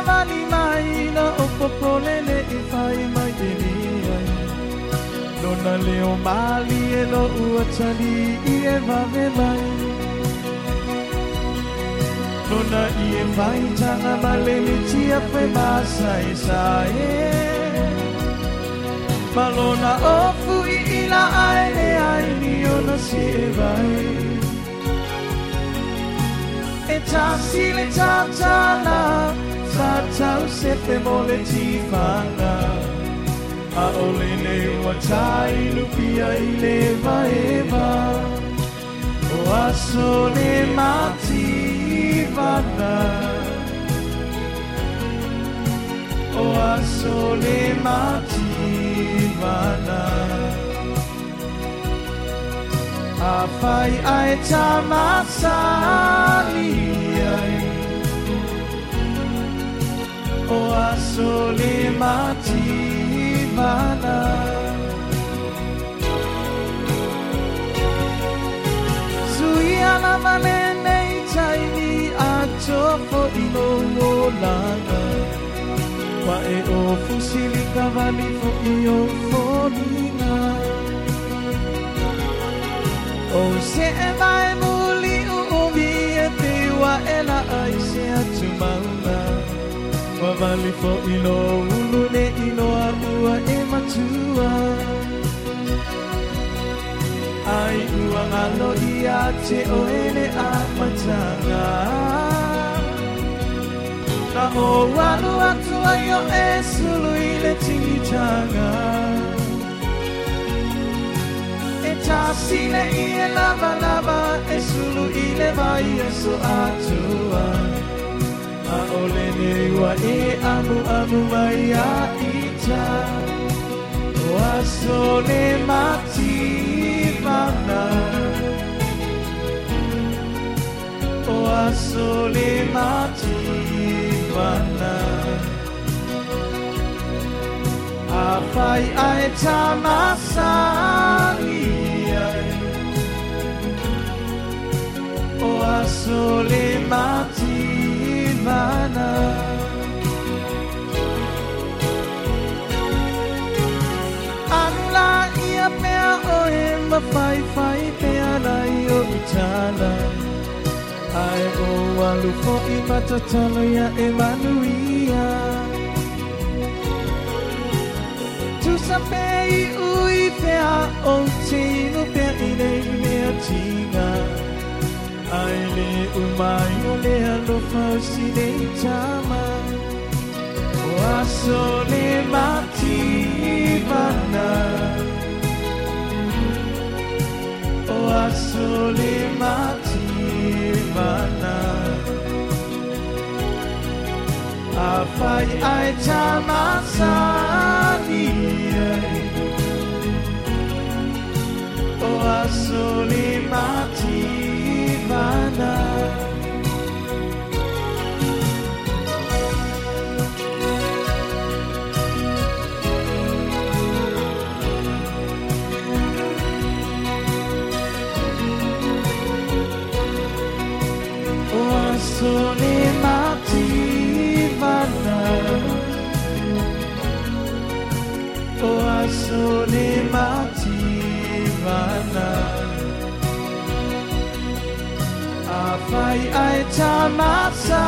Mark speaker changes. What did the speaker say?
Speaker 1: mani mai na opopole le I whai mai te ni ai. Nona leo mali e lo ua tali I e vave mai. Nona I e whai tanga malele tia whai masai sae. Malona ofu I ila aile ai ni ona si e vai. E tasi le tatala, tatau se te mole tifanga. A ole le watai lupia I le vaeva. O aso le mativana. O aso le mativana. A whai ai tamasani ai. O aso le mativana. Sui ana manene I taimi a tofo I no lana. Wa e o fusili kavali fo I o fonina. O se e mai muli umi e te wa e la ai se atu mauna. Wa vali fo I no ulu ne I no amua e matua. Ai ua ngalo I a te o ene a matanga. Na o walu atu ai o e sulu I le tingitanga. Tasile I e lava lava e sulu I le vai e so atua. A ole ne ua e amu amu mai a ita. O aso le mativana. O aso le mativana. A whai ai tamasani. O aso le mativana. Anula ia mea o e mawhai whai mea nai o utala. Ai o walu fo I matatalo ia e manuia. Tusa pe I ui pea o te ino pea I nei mea tinga. Ai le umai o le alofa o si nei tama. O aso le mativana. O aso le mativana. A whai ai tamasani ai. O aso le mativana. O aso le mativana. O aso le mativana. A whai ai tamasa.